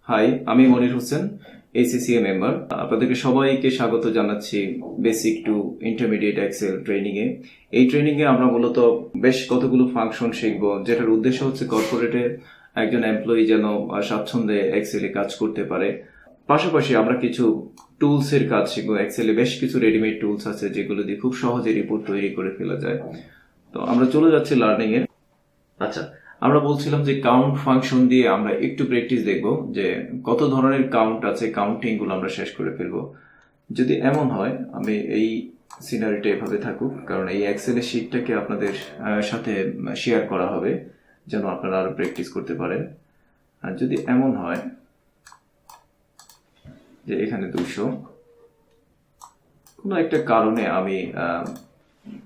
High, আমি Monir Hossain, ACCA member. আপনাদেরকে সবাইকে স্বাগত জানাচ্ছি basic to intermediate Excel training এ। এই ট্রেনিং এ আমরা মূলত বেশ কতগুলো ফাংশন শিখবো, যেটার উদ্দেশ্য হচ্ছে কর্পোরেটে একজন এমপ্লয়ি যেন স্বাচ্ছন্দ্যে এক্সেলে কাজ করতে পারে। পাশাপাশি আমরা কিছু টুলস এর কাজ শিখবো। এক্সেলে বেশ কিছু রেডিমেড টুলস আছে যেগুলো দিয়ে খুব সহজে রিপোর্ট তৈরি করে ফেলা যায়। তো আমরা চলে যাচ্ছি লার্নিং এ। আচ্ছা, আমরা বলছিলাম যে কাউন্ট ফাংশন দিয়ে আমরা একটু প্র্যাকটিস দেখব যে কত ধরনের কাউন্ট আছে, কাউন্টিং গুলো আমরা শেষ করে ফেলবো। যদি এমন হয়, আমি এই সিনারিটা এভাবে থাকুক, কারণ এই এক্সেল এর শিটটাকে আপনাদের সাথে শেয়ার করা হবে যেন আপনারা আরো প্র্যাকটিস করতে পারেন। আর যদি এমন হয় যে এখানে 200 কোনো একটা কারণে আমি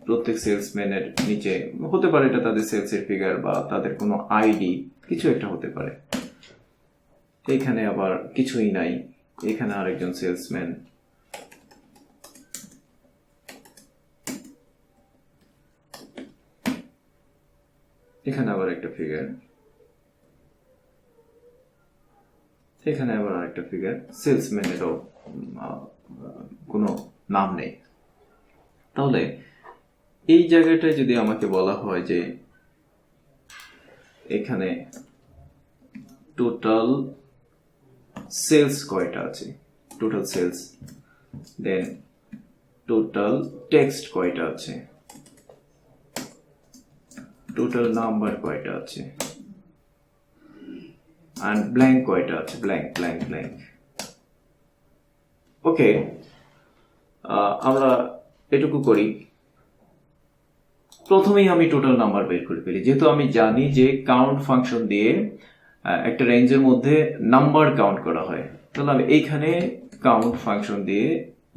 প্রত্যেক সেলসম্যানের নিচে হতে পারে, এটা তাদের সেলস এর ফিগার বা তাদের কোনো আইডি কিছু একটা হতে পারে। এখানে আবার কিছুই নাই, এখানে আরেকজন সেলসম্যান, এখানে আবার একটা ফিগার, এখানে আবার আরেকটা ফিগার। সেলসম্যানেরও কোনো নাম নেই। তাহলে এই জায়গাটায় যদি আমাকে বলা হয় যে এখানে টোটাল সেলস কয়টা আছে, টোটাল সেলস, দেন টোটাল টেক্সট কয়টা আছে, টোটাল নাম্বার কয়টা আছে, and blank কয়টা আছে, blank blank blank। ওকে, আমরা এটুকু করি। প্রথমেই আমি টোটাল নাম্বার বের করে ফেলি, যেহেতু আমি জানি যে কাউন্ট ফাংশন দিয়ে একটা রেঞ্জের মধ্যে নাম্বার কাউন্ট করা হয়। তাহলে আমি এইখানে কাউন্ট ফাংশন দিয়ে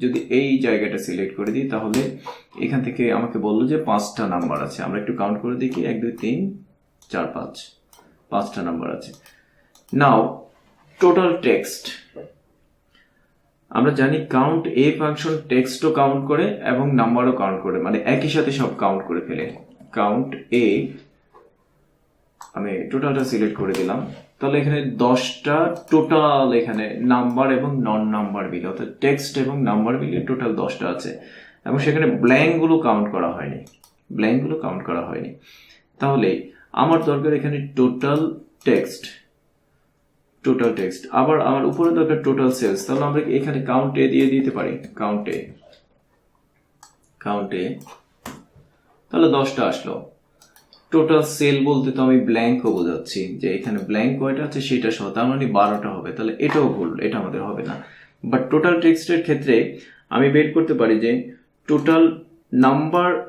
যদি এই জায়গাটা সিলেক্ট করে দিই, তাহলে এখান থেকে আমাকে বললো যে 5টা নাম্বার আছে। আমরা একটু কাউন্ট করে দেখি, 1 2 3 4 5, 5টা নাম্বার আছে। নাও টোটাল টেক্সট, আমরা জানি কাউন্ট এ ফাংশন টেক্সটও কাউন্ট করে এবং নাম্বারও কাউন্ট করে, মানে একই সাথে সব কাউন্ট করে ফেলে। কাউন্ট এ, আমি টোটালটা সিলেক্ট করে দিলাম। তাহলে এখানে 10টা টোটাল, এখানে নাম্বার এবং নন নাম্বার মিলে, অর্থাৎ টেক্সট এবং নাম্বার মিলিয়ে টোটাল 10টা আছে, এবং সেখানে ব্ল্যাঙ্ক গুলো কাউন্ট করা হয়নি, ব্ল্যাঙ্ক গুলো কাউন্ট করা হয়নি। তাহলে আমার দরকার এখানে টোটাল টেক্সট, টোটাল টেক্সট। আবার আমার উপরে দরকার টোটাল সেলস। তাহলে আমরা এখানে কাউন্ট এ দিয়ে দিতে পারি, কাউন্ট এ, কাউন্ট এ। তাহলে 10টা আসলো। টোটাল সেল বলতে তো আমি ব্ল্যাঙ্কও বোঝাচ্ছি, যে এখানে ব্ল্যাঙ্ক কয়টা আছে সেটা সহ, তার মানে 12টা হবে। তাহলে এটাও ভুল, এটা আমাদের হবে না। বাট টোটাল টেক্সটের ক্ষেত্রে আমি বের করতে পারি যে টোটাল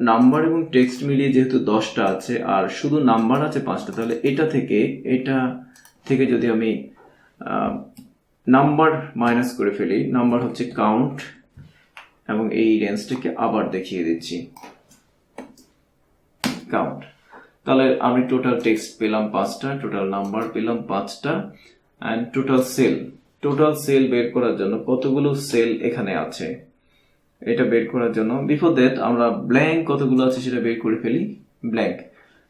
নাম্বার এবং টেক্সট মিলিয়ে যেহেতু 10টা আছে আর শুধু নাম্বার আছে 5টা, তাহলে এটা থেকে যদি আমি নাম্বার মাইনাস করে ফেলি, নাম্বার হচ্ছে কাউন্ট, এবং এই রেঞ্জটাকে আবার দেখিয়ে দিচ্ছি কাউন্ট। তাহলে আমি টোটাল টেক্সট পেলাম 5টা, টোটাল নাম্বার পেলাম 5টা, এন্ড টোটাল সেল বের করার জন্য কতগুলো সেল এখানে আছে এটা বের করার জন্য, বিফোর দ্যাট আমরা ব্ল্যাঙ্ক কতগুলো আছে সেটা বের করে ফেলি।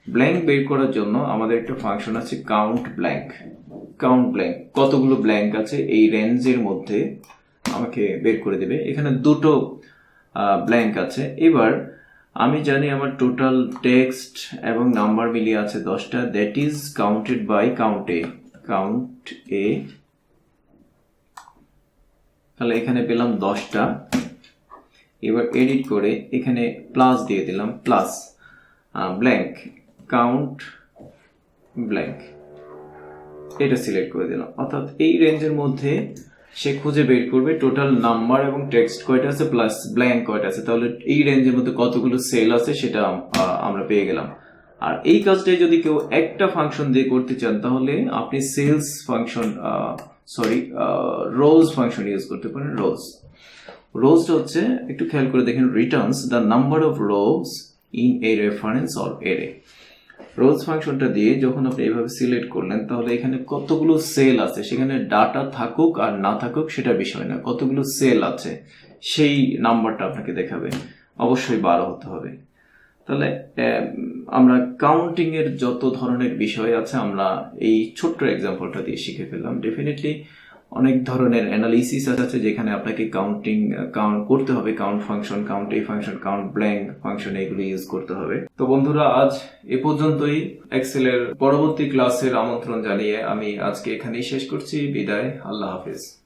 ব্ল্যাঙ্ক বের করার জন্য আমাদের একটা ফাংশন আছে কাউন্ট ব্ল্যাঙ্ক। কাউন্ট ব্ল্যাঙ্ক, কতগুলো ব্ল্যাঙ্ক আছে এই রেঞ্জের মধ্যে আমাকে বের করে দেবে। এখানে 2টো ব্ল্যাঙ্ক আছে। এবার আমি জানি আমার টোটাল টেক্সট এবং নাম্বার মিলিয়ে আছে 10টা, that is counted by count এ। তাহলে এখানে পেলাম 10টা। এবার এডিট করে এখানে প্লাস দিয়ে দিলাম, প্লাস ব্ল্যাঙ্ক, কাউন্ট ব্ল্যাঙ্ক, এটা সিলেক্ট করে দিলাম। অর্থাৎ এই রেঞ্জের মধ্যে সে খুঁজে বের করবে টোটাল নাম্বার এবং টেক্সট কয়টা আছে প্লাস ব্ল্যাঙ্ক কয়টা আছে। তাহলে এই রেঞ্জের মধ্যে কতগুলো সেল আছে সেটা আমরা পেয়ে গেলাম। আর এই কাজটাই যদি কেউ একটা ফাংশন দিয়ে করতে চান, তাহলে আপনি সেলস ফাংশন, রোজ ফাংশন ইউজ করতে পারেন। রোজটা হচ্ছে, একটু খেয়াল করে দেখেন, Returns the number of rose in a reference or এরে। রোজ ফাংশনটা দিয়ে যখন আপনি এইভাবে সিলেক্ট করলেন, তাহলে এখানে কতগুলো সেল আছে, সেখানে ডাটা থাকুক আর না থাকুক সেটা বিষয় না, কতগুলো সেল আছে সেই নাম্বারটা আপনাকে দেখাবে। অবশ্যই 12 হতে হবে। তাহলে আমরা কাউন্টিং এর যত ধরনের বিষয় আছে আমরা এই ছোট্ট এক্সাম্পলটা দিয়ে শিখে ফেললাম। ডেফিনেটলি অনেক ধরনের অ্যানালিসিস আছে যেখানে আপনাকে কাউন্ট করতে হবে, কাউন্ট ফাংশন, কাউন্ট এ ফাংশন, কাউন্ট ব্ল্যাঙ্ক ফাংশন, এগুলো ইউজ করতে হবে। তো বন্ধুরা, আজ এ পর্যন্তই। এক্সেলের পরবর্তী ক্লাসের আমন্ত্রণ জানিয়ে আমি আজকে এখানেই শেষ করছি। বিদায়, আল্লাহ হাফিজ।